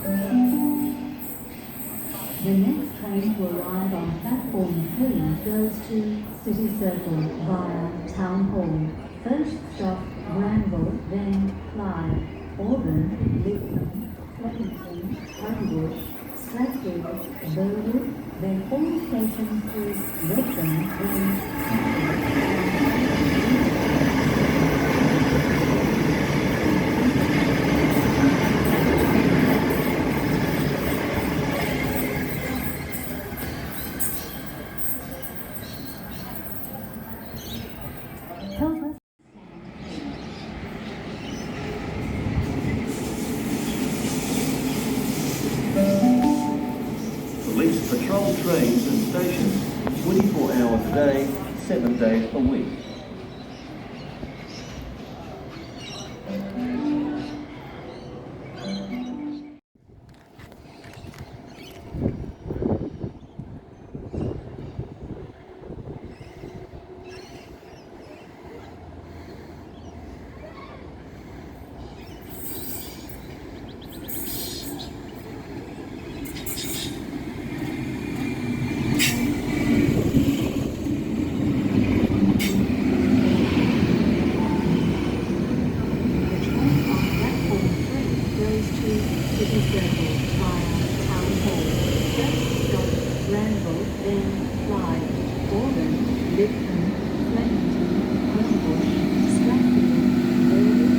The next train to arrive on platform 3 goes to City Circle via Town Hall. First stop Granville, then Clyde, Auburn, Lidcombe, Flemington, Homebush, Stratfield, Burwood, then all stations to Redfern, then Police patrol trains and stations 24 hours a day, 7 days a week. City Circle via Town Hall. First stop Granville, then Clyde, Auburn, Lidcombe, Flemington, Homebush, Stratfield, Burwood,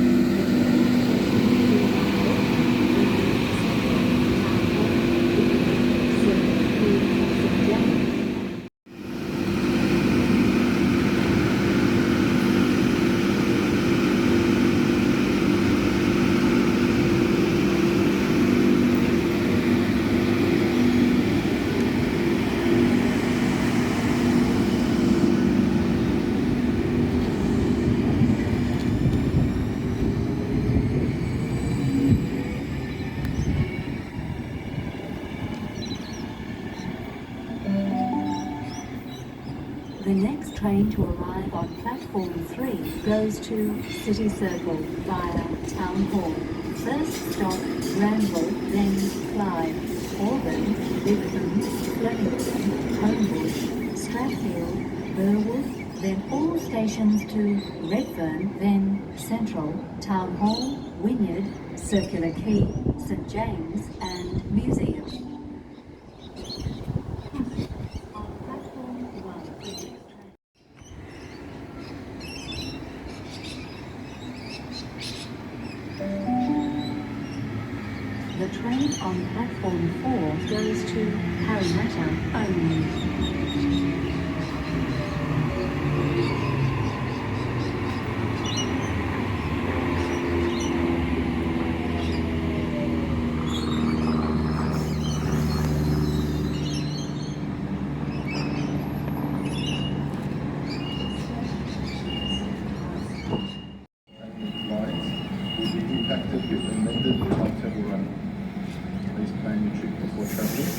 The next train to arrive on platform 3 goes to City Circle via Town Hall. First stop Granville, then Clyde, Auburn, Lidcombe, Flemington, Homebush, Stratfield, Burwood, then all stations to Redfern, then Central, Town Hall, Wynyard, Circular Quay, St James and Museum. The train on platform 4 goes to Parramatta only. Impacted with amended timetable running. Please plan your trip before travelling.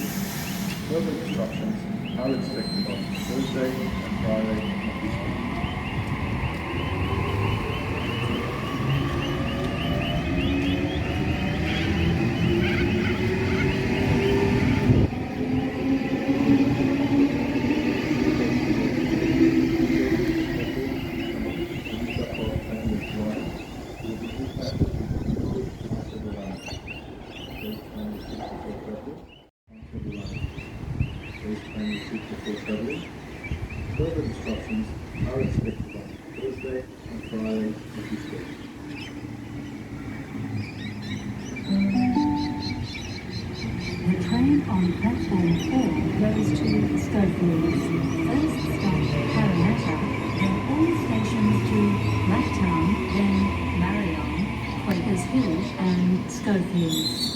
Further disruptions are expected on Thursday and Friday of this week. Further disruptions are expected on Thursday and Friday of this week. The train on platform 4 goes to Schofields. First stop Parramatta, then all stations to Blacktown, then Marion, Quakers Hill and Schofields.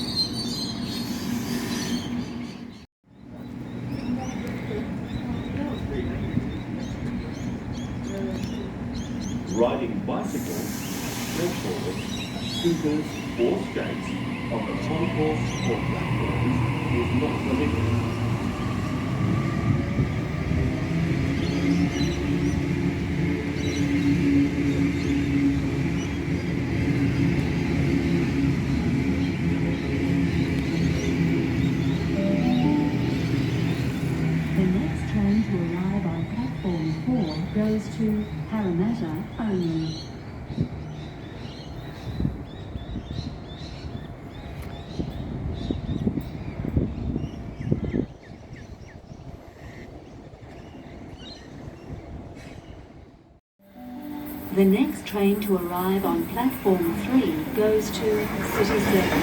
Riding bicycles, skateboards, scooters or skates on the concourse or platforms is not permitted. The next train to arrive on platform 3 goes to City Circle.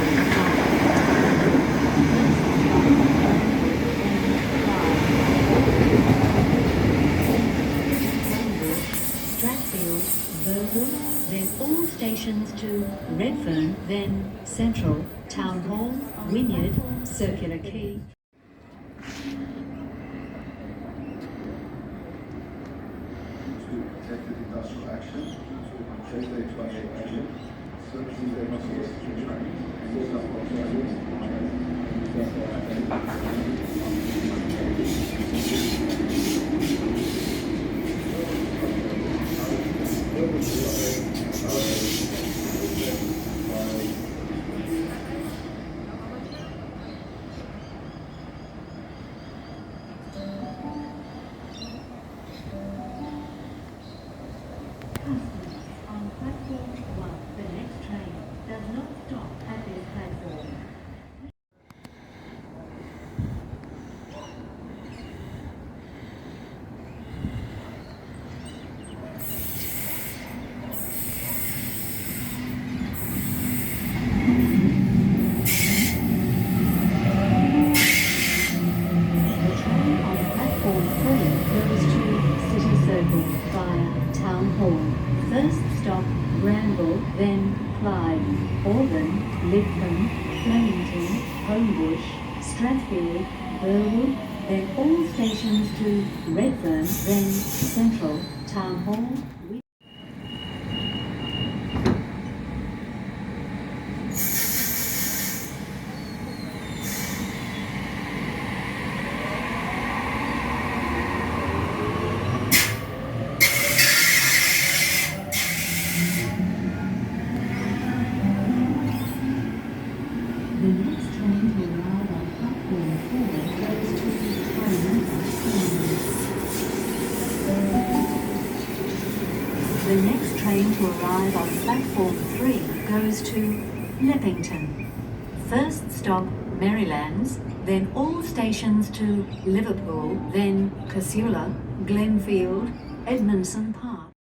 Stratfield, Burwood, then all stations to Redfern, then Central, Town Hall, Wynyard, Circular Quay. To protected industrial action, Tuesday 28 June, Tuesday Muscles, New South On platform 1, the next train does not stop at this platform. The train on platform 3 goes to City Circle via Town Hall. First stop, Granville, then Clyde, Auburn, Lidcombe, Flemington, Homebush, Stratfield, Burwood, then all stations to Redfern, then Central, Town Hall. The next train to arrive on platform 4 goes to The next train to arrive on platform 3 goes to Leppington. First stop, Marylands, then all stations to Liverpool, then Casula, Glenfield, Edmondson Park.